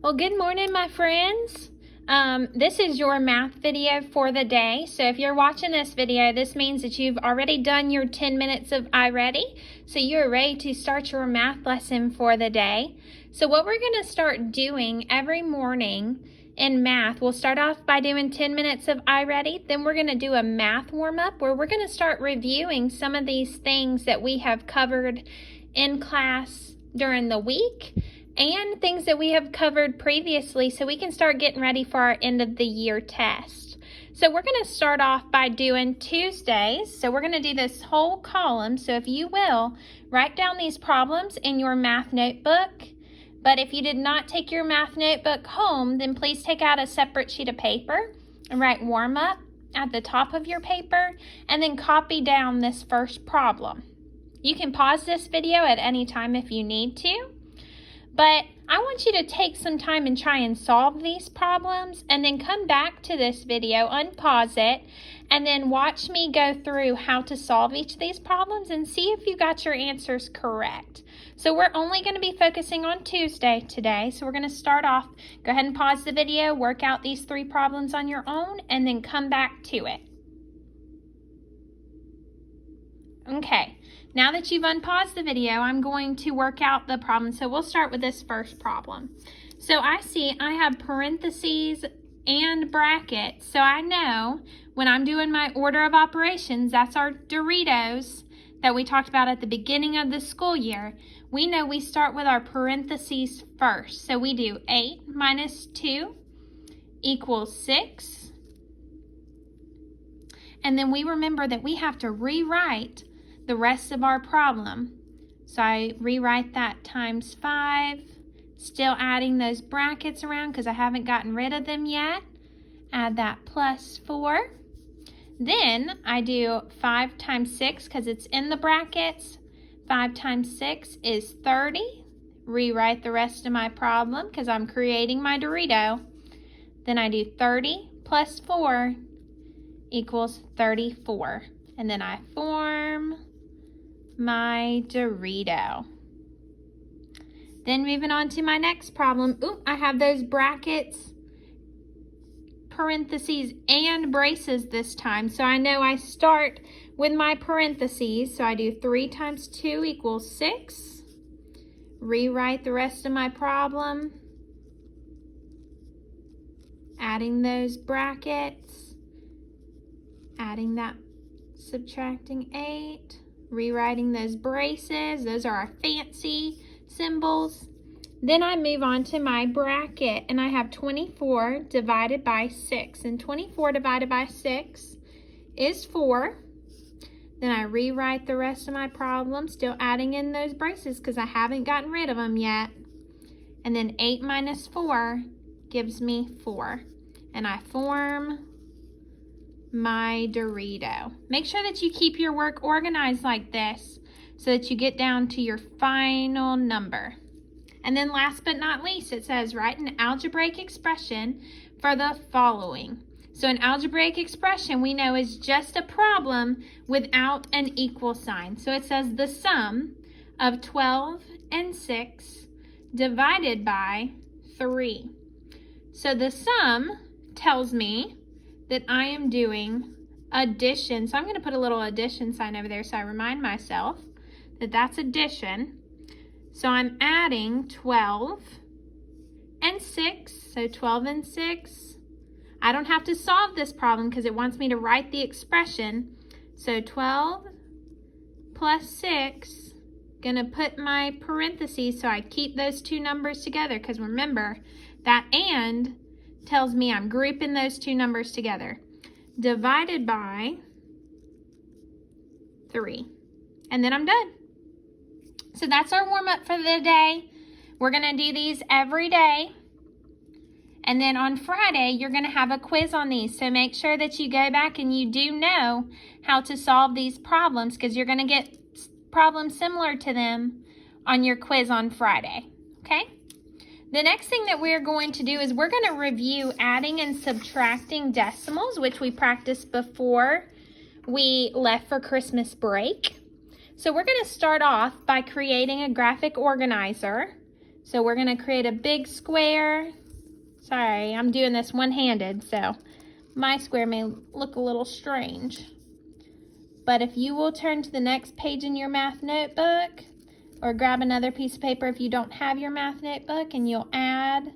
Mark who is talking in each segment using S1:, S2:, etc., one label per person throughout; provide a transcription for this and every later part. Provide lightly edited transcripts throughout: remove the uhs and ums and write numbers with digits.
S1: Well, good morning, my friends. This is your math video for the day. So if you're watching this video, this means that you've already done your 10 minutes of iReady. So you're ready to start your math lesson for the day. So what we're going to start doing every morning in math, we'll start off by doing 10 minutes of iReady. Then we're going to do a math warm-up where we're going to start reviewing some of these things that we have covered in class during the week, and things that we have covered previously so we can start getting ready for our end of the year test. So we're going to start off by doing Tuesdays. So we're going to do this whole column. So if you will, write down these problems in your math notebook. But if you did not take your math notebook home, then please take out a separate sheet of paper and write warm up at the top of your paper and then copy down this first problem. You can pause this video at any time if you need to. But I want you to take some time and try and solve these problems and then come back to this video, unpause it, and then watch me go through how to solve each of these problems and see if you got your answers correct. So we're only going to be focusing on Tuesday today. So we're going to start off, go ahead and pause the video, work out these 3 problems on your own, and then come back to it. Okay. Now that you've unpaused the video, I'm going to work out the problem. So we'll start with this first problem. So I see I have parentheses and brackets. So I know when I'm doing my order of operations, that's our Doritos that we talked about at the beginning of the school year. We know we start with our parentheses first. So we do 8 minus 2 equals 6. And then we remember that we have to rewrite the rest of our problem. So I rewrite that times 5, still adding those brackets around because I haven't gotten rid of them yet. Add that plus 4. Then I do 5 times 6 because it's in the brackets. 5 times 6 is 30. Rewrite the rest of my problem because I'm creating my Dorito. Then I do 30 plus 4 equals 34. And then I form my Dorito. Then moving on to my next problem. I have those brackets, parentheses, and braces this time. So I know I start with my parentheses. So I do 3 times 2 equals 6. Rewrite the rest of my problem. Adding those brackets. Adding that, subtracting 8. Rewriting those braces. Those are our fancy symbols. Then I move on to my bracket, and I have 24 divided by 6. And 24 divided by 6 is 4. Then I rewrite the rest of my problem, still adding in those braces because I haven't gotten rid of them yet. And then 8 minus 4 gives me 4. And I form my Dorito. Make sure that you keep your work organized like this so that you get down to your final number. And then last but not least, it says write an algebraic expression for the following. So an algebraic expression we know is just a problem without an equal sign. So it says the sum of 12 and 6 divided by 3. So the sum tells me that I am doing addition. So I'm going to put a little addition sign over there so I remind myself that that's addition. So I'm adding 12 and 6. So 12 and 6. I don't have to solve this problem because it wants me to write the expression. So 12 plus 6. Gonna put my parentheses so I keep those 2 numbers together because remember that and tells me I'm grouping those 2 numbers together. Divided by 3. And then I'm done. So that's our warm-up for the day. We're going to do these every day. And then on Friday, you're going to have a quiz on these. So make sure that you go back and you do know how to solve these problems because you're going to get problems similar to them on your quiz on Friday. Okay? The next thing that we're going to do is we're going to review adding and subtracting decimals, which we practiced before we left for Christmas break. So we're going to start off by creating a graphic organizer. So we're going to create a big square. Sorry, I'm doing this one-handed, so my square may look a little strange. But if you will turn to the next page in your math notebook, or grab another piece of paper if you don't have your math notebook, and you'll add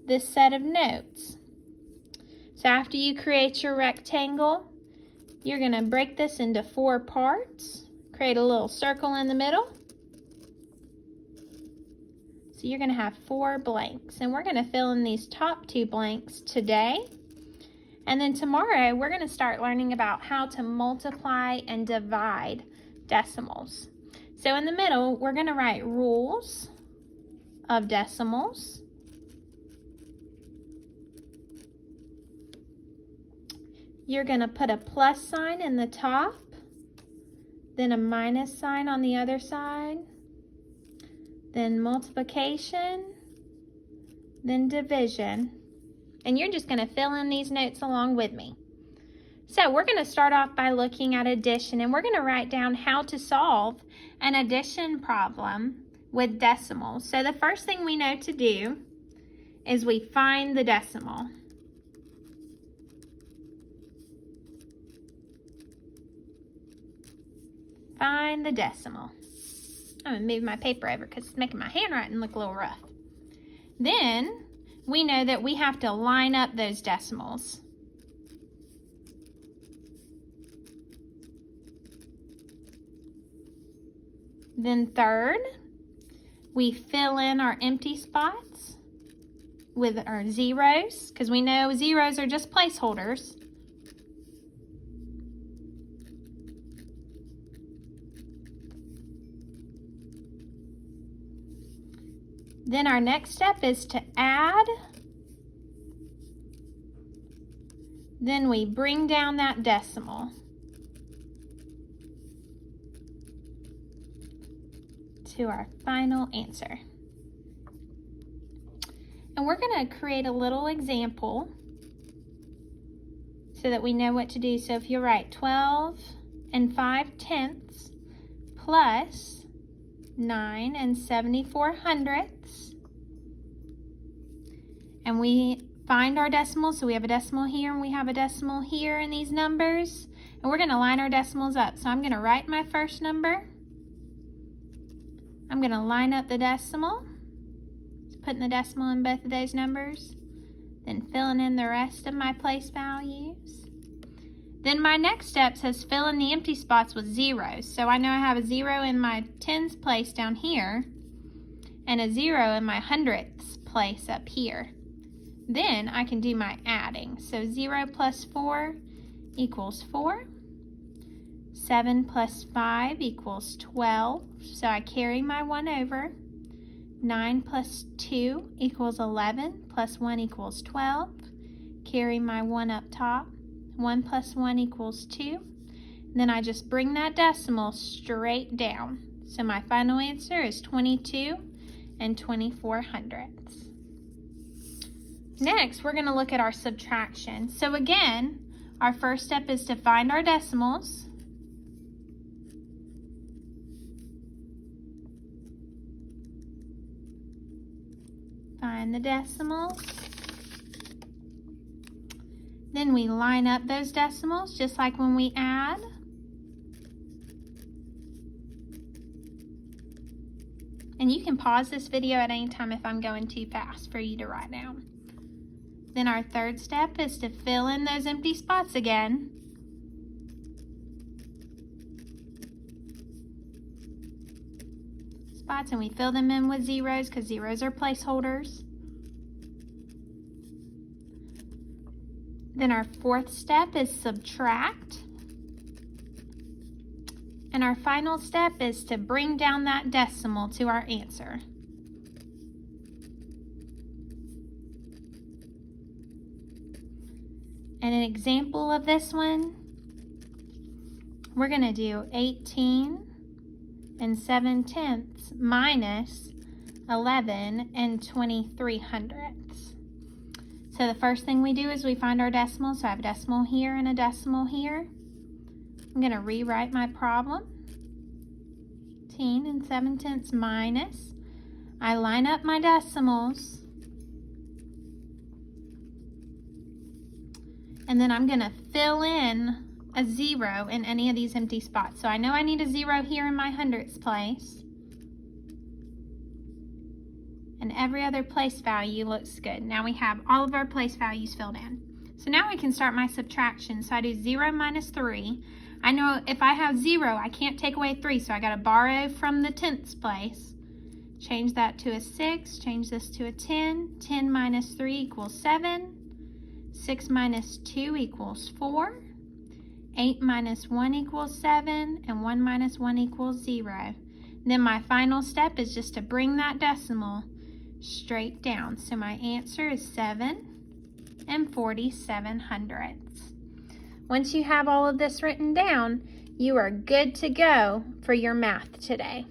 S1: this set of notes. So after you create your rectangle, you're going to break this into 4 parts. Create a little circle in the middle. So you're going to have 4 blanks, and we're going to fill in these top 2 blanks today. And then tomorrow we're going to start learning about how to multiply and divide decimals. So in the middle, we're going to write rules of decimals. You're going to put a plus sign in the top, then a minus sign on the other side, then multiplication, then division. And you're just going to fill in these notes along with me. So we're going to start off by looking at addition, and we're going to write down how to solve an addition problem with decimals. So the first thing we know to do is we find the decimal. Find the decimal. I'm going to move my paper over because it's making my handwriting look a little rough. Then we know that we have to line up those decimals. Then third, we fill in our empty spots with our zeros, because we know zeros are just placeholders. Then our next step is to add. Then we bring down that decimal to our final answer. And we're going to create a little example so that we know what to do. So if you write 12 5/10 plus 9 74/100, and we find our decimals. So we have a decimal here and we have a decimal here in these numbers, and we're going to line our decimals up. So I'm going to write my first number. I'm going to line up the decimal, putting the decimal in both of those numbers, then filling in the rest of my place values. Then my next step says fill in the empty spots with zeros. So I know I have a 0 in my tens place down here and a 0 in my hundredths place up here. Then I can do my adding. So 0 plus 4 equals 4. 7 plus 5 equals 12. So I carry my 1 over. 9 plus 2 equals 11. Plus 1 equals 12. Carry my 1 up top. 1 plus 1 equals 2. Then I just bring that decimal straight down. So my final answer is 22 24/100. Next, we're going to look at our subtraction. So again, our first step is to find our decimals. Find the decimals. Then we line up those decimals just like when we add. And you can pause this video at any time if I'm going too fast for you to write down. Then our third step is to fill in those empty spots again. Spots, and we fill them in with zeros because zeros are placeholders. Then our fourth step is subtract. And our final step is to bring down that decimal to our answer. And an example of this one, we're going to do 18 7/10 minus 11 23/100. So the first thing we do is we find our decimal. So I have a decimal here and a decimal here. I'm going to rewrite my problem. 18 7/10 minus I line up my decimals. And then I'm going to fill in a 0 in any of these empty spots. So I know I need a 0 here in my hundredths place. And every other place value looks good. Now we have all of our place values filled in. So now we can start my subtraction. So I do 0 minus 3. I know if I have 0, I can't take away 3, so I got to borrow from the tenths place. Change that to a 6, change this to a 10. 10 minus 3 equals 7. 6 minus 2 equals 4. 8 minus 1 equals 7, and 1 minus 1 equals 0. Then my final step is just to bring that decimal straight down. So my answer is 7 47/100. Once you have all of this written down, you are good to go for your math today.